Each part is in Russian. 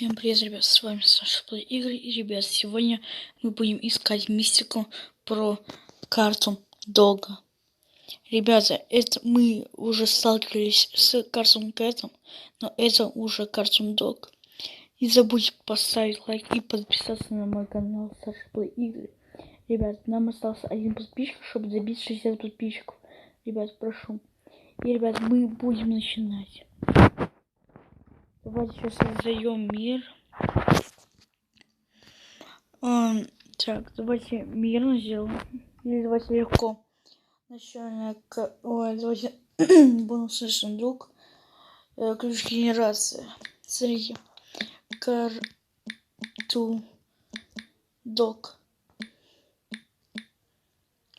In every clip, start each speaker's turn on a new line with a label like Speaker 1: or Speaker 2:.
Speaker 1: Всем привет, ребят, с вами Саша Плей Игры. И, ребят, сегодня мы будем искать мистику про карту Дога. Ребята, это мы уже сталкивались с Cartoon Cat'ом, но это уже Cartoon Dog. Не забудьте поставить лайк и подписаться на мой канал Саша Плей Игры. Ребят, нам остался один подписчик, чтобы добить 60 подписчиков. Ребят, прошу. И, ребят, мы будем начинать. Давайте сейчас создаем мир. Так, давайте мирно сделаем. Или давайте легко. Начальная... давайте бонусный сундук. Ключ генерации. Смотрите. Карту Док.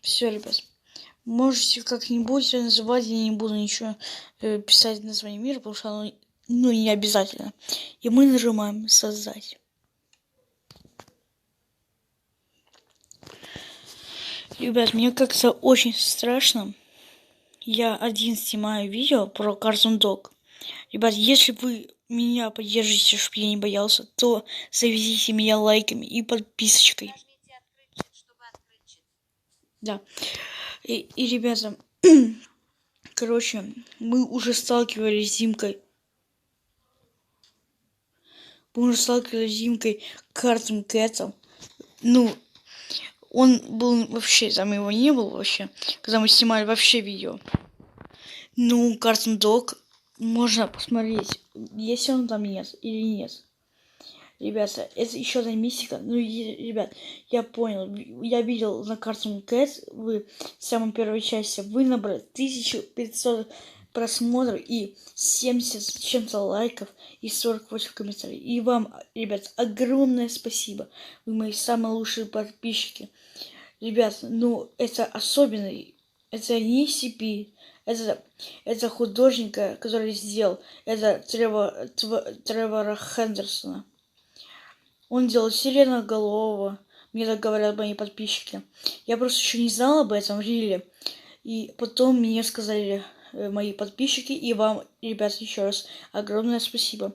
Speaker 1: Все, ребят. Можете как-нибудь называть, я не буду ничего писать название мира, потому что оно не обязательно. И мы нажимаем создать. Ребят, мне как-то очень страшно. Я один снимаю видео про Cartoon Dog. Ребят, если вы меня поддержите, чтобы я не боялся, то заведите меня лайками и подписочкой. Да. И ребята, короче, мы уже сталкивались с Димкой. Мы уже сталкивались с Димкой Cartoon Cat'ом. Ну, он был вообще, там его не было вообще, когда мы снимали вообще видео. Ну, Cartoon Dog можно посмотреть, есть он там нет или нет. Ребята, это еще одна мистика. Ну, ребят, я понял. Я видел на Cartoon Cat, вы в самой первой части, вы набрали 1500 просмотров и 70 с чем-то лайков и 48 комментариев. И вам, ребят, огромное спасибо. Вы мои самые лучшие подписчики. Ребят, ну, это особенный. Это не CP. Это художника, который сделал. Это Тревора Хендерсона. Он делал сиреноголового. Мне так говорят мои подписчики. Я просто еще не знал об этом, рили. И потом мне сказали мои подписчики. И вам, ребят, еще раз огромное спасибо.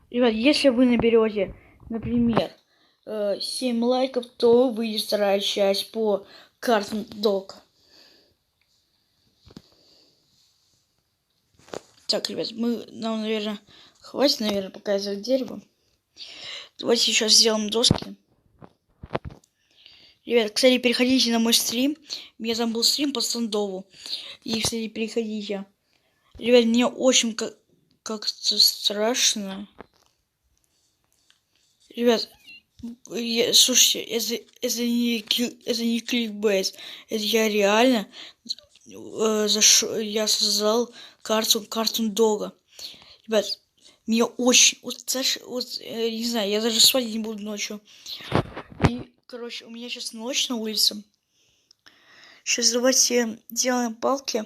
Speaker 1: Ребят, если вы наберете, например, 7 лайков, то выйдет вторая часть по Cartoon Dog. Так, ребят, нам, наверное, хватит, наверное, показывать дерево. Давайте сейчас сделаем доски. Ребят, кстати, переходите на мой стрим. У меня там был стрим по стендову. И, кстати, переходите. Ребят, мне очень как-то страшно. Ребят, слушайте, это не кликбейт. Это я реально я создал Cartoon Dog. Ребят, мне очень... не знаю, я даже спать не буду ночью. И, короче, у меня сейчас ночь на улице. Сейчас давайте делаем палки.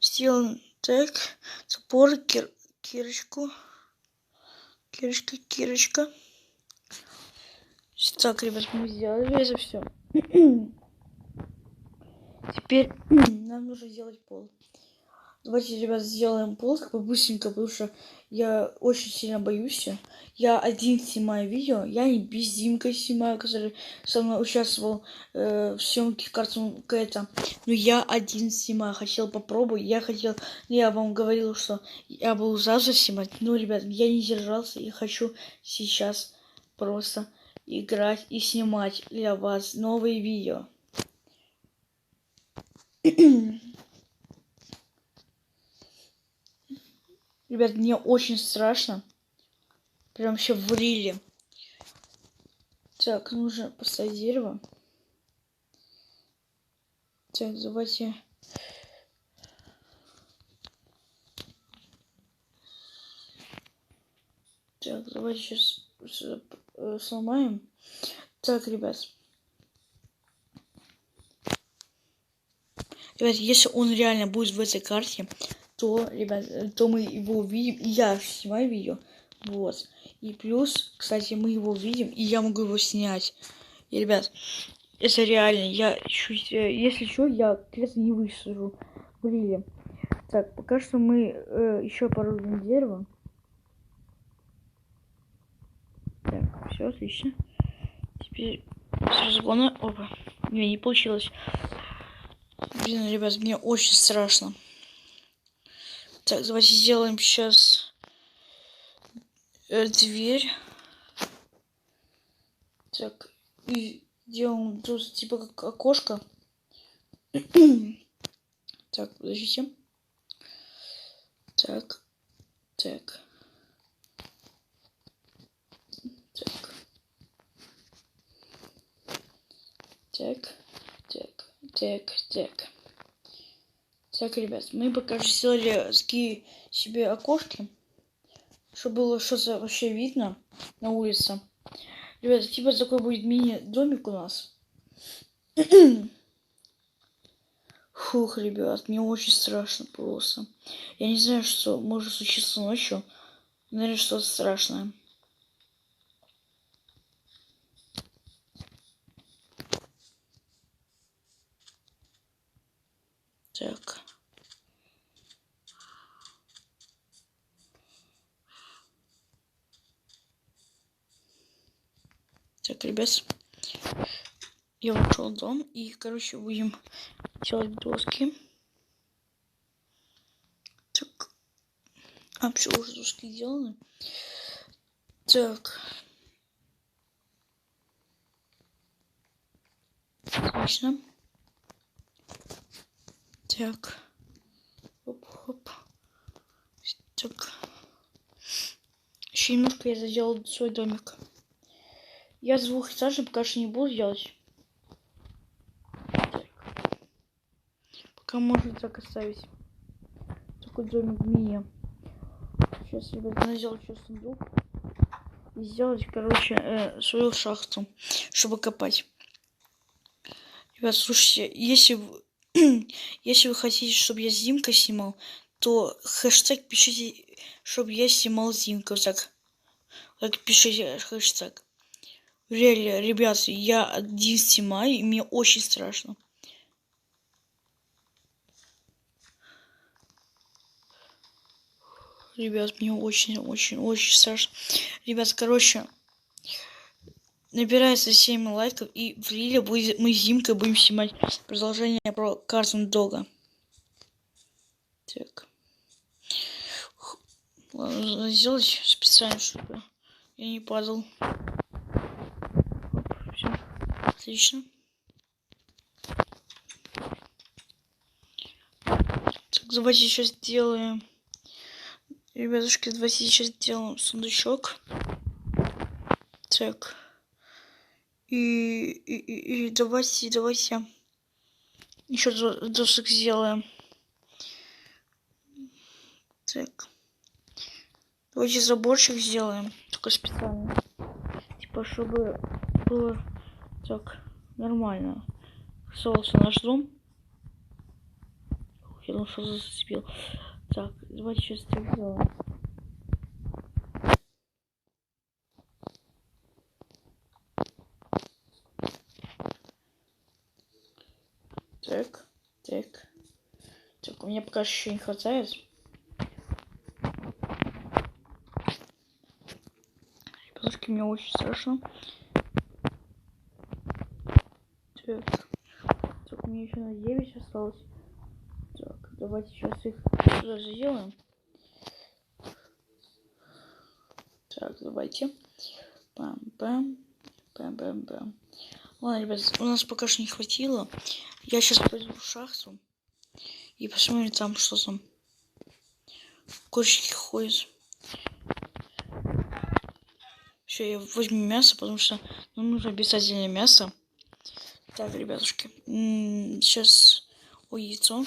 Speaker 1: Сделаем так. Топор, кирочку. Кирочка. Так, ребят, мы сделали это все. Теперь нам нужно сделать пол. Давайте, ребят, сделаем пол как бы быстренько, потому что я очень сильно боюсь. Я один снимаю видео, я не без Димкой снимаю, который со мной участвовал в съемке Cartoon Cat'а. Но я один снимаю, хотел попробовать. Я вам говорил, что я был завтра снимать. Но, ребят, я не держался и хочу сейчас просто играть и снимать для вас новые видео. Ребят, мне очень страшно. Прям вообще в риле. Так, нужно поставить дерево. Так, давайте. Так, давайте сейчас сломаем. Так, ребят. Ребят, если он реально будет в этой карте, то, ребят, то мы его увидим. И я снимаю видео. Вот. И плюс, кстати, мы его видим, и я могу его снять. И, ребят, это реально. Я чуть, если что, я кресло не высажу в риле. Так, пока что мы еще порубим дерево. Так, все отлично. Теперь с разгона... Опа, не получилось. Блин, ребят, мне очень страшно. Так, давайте сделаем сейчас дверь. Так, и делаем тут типа как окошко. Так, подождите. Так, так. Так. Так, так, так, так. Так, ребят, мы пока что сделали такие себе окошки, чтобы было что-то вообще видно на улице. Ребята, типа такой будет мини-домик у нас. Фух, ребят, мне очень страшно просто. Я не знаю, что может случиться ночью. Наверное, что-то страшное. Так. Так, ребят. Я ушел в дом и, короче, будем делать доски. Так. А, все, уже доски сделаны. Так. Отлично. Так. Хоп-хоп. Так. Еще немножко я заделал свой домик. Я с двухэтажным пока что не буду делать. Так. Пока можно так оставить. Такой домик мини. Сейчас, ребят, надо сделать еще сундук. И сделать, короче, свою шахту, чтобы копать. Ребят, слушайте, если вы хотите, чтобы я с Димкой снимал, то хэштег пишите, чтобы я снимал с Димкой. Так пишите хэштег. Реально, ребят, я один снимаю, и мне очень страшно. Ребят, мне очень страшно. Ребят, короче, набирается 7 лайков, и в Риле мы с Димкой будем снимать продолжение про Картун Дога. Так. Ладно, нужно сделать специально, чтобы я не падал. Оп, все. Отлично. Так, давайте сейчас сделаем... Ребятушки, давайте сейчас сделаем сундучок. Так. И давайте еще досок сделаем. Так. Давайте заборчик сделаем. Только специально. Типа, чтобы было так нормально. Рисовался наш дом. Я думал, что зацепил. Так, давайте сейчас так сделаем. Так, так. Так, у меня пока еще не хватает. Ребятушки, мне очень страшно. Так. Так, мне еще на 9 осталось. Так, давайте сейчас их сюда сделаем. Так, давайте. Пам-пам. Пам-пам-пам. Ладно, ребят, у нас пока что не хватило. Я сейчас пойду в шахту. И посмотрим там, что там. Кошечки ходят. Все, я возьму мясо, потому что нам нужно обязательно мясо. Так, ребятушки. Сейчас... Ой, яйцо.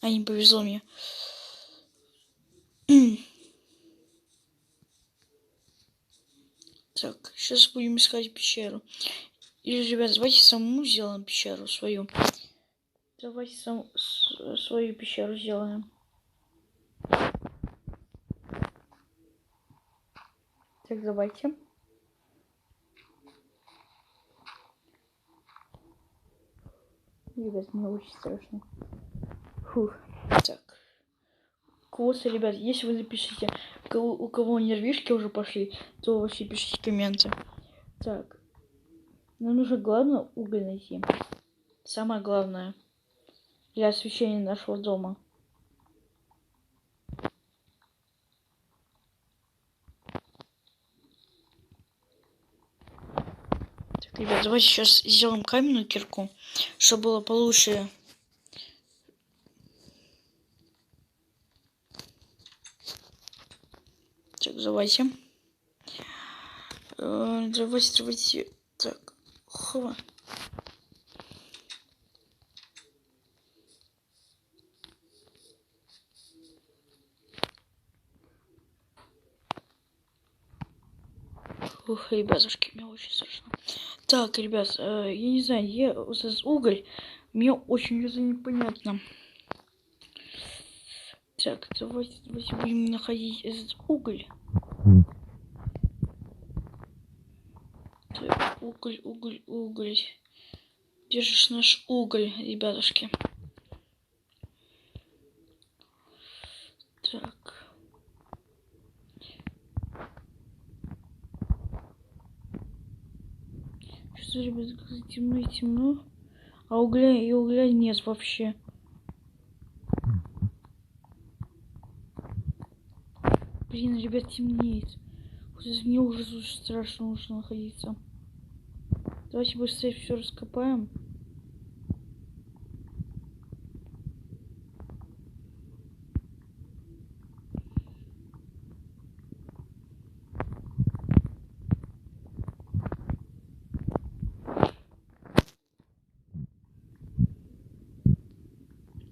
Speaker 1: А, не повезло мне. Так, сейчас будем искать пещеру. Или, ребят, давайте саму сделаем пещеру свою. Давайте свою пещеру сделаем. Так, давайте. Ребят, мне очень страшно. Фух. Так. Вот, ребят, если вы напишите, у кого нервишки уже пошли, то вообще пишите комменты. Так. Нам нужно главное уголь найти. Самое главное. Для освещения нашего дома. Так, ребят, давайте сейчас сделаем каменную кирку, чтобы было получше. Так, давайте. Давайте. Так. Хова. Ух, ребятушки, мне очень страшно. Так, ребят, я не знаю, вот этот уголь, мне очень это непонятно. Так, давайте будем находить этот уголь. Так, уголь. Где же наш уголь, ребятушки? Так. Что, ребят, темно и темно. А угля нет вообще. Блин, ребят, темнеет. Вот мне уже страшно нужно находиться. Давайте быстрее все раскопаем.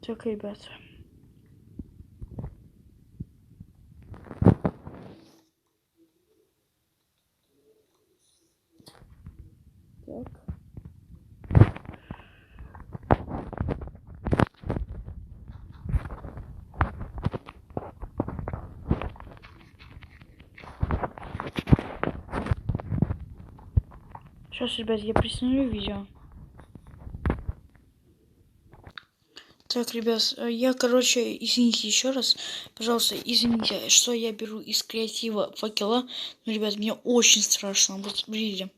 Speaker 1: Так, ребята. Так. Сейчас, ребят, я присмотрю видео. Так, ребят, я, извините еще раз, пожалуйста, извините, что я беру из креатива факела. Но, ребят, мне очень страшно, вот, видите.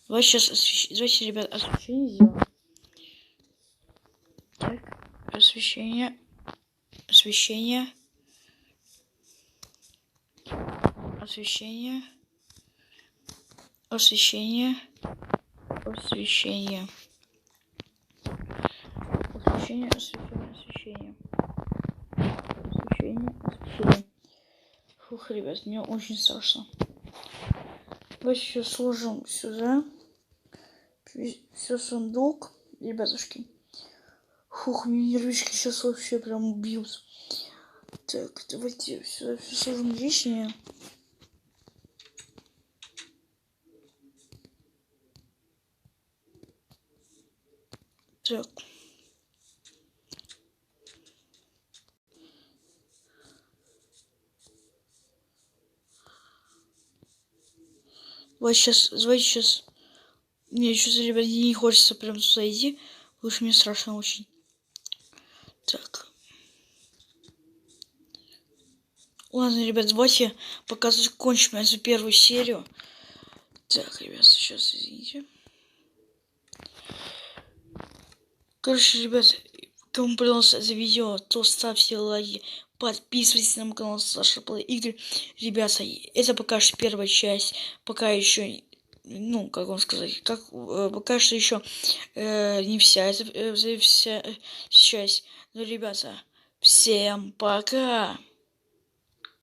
Speaker 1: Давайте, ребят, освещение сделаем. Так, освещение. Освещение. Освещение. Освещение. Освещение. Освещение, освещение. Освещение. Фух, ребят, мне очень страшно. Давайте сейчас сложим сюда. Все сундук, ребятушки. Фух, мне нервишки сейчас вообще прям бьют. Так, давайте сюда все сложим лишнее. Так. Давайте сейчас. Мне что-то, ребят, не хочется прям туда идти. Потому что мне страшно очень. Так. Ладно, ребят, давайте пока закончим эту первую серию. Так, ребят, сейчас, извините. Короче, ребят, кому понравилось это видео, то ставьте лайки, подписывайтесь на мой канал Саша Плей Игры. Ребята, это пока что первая часть, пока еще, ну, как вам сказать, пока что еще не вся эта часть. Но, ребята, всем пока!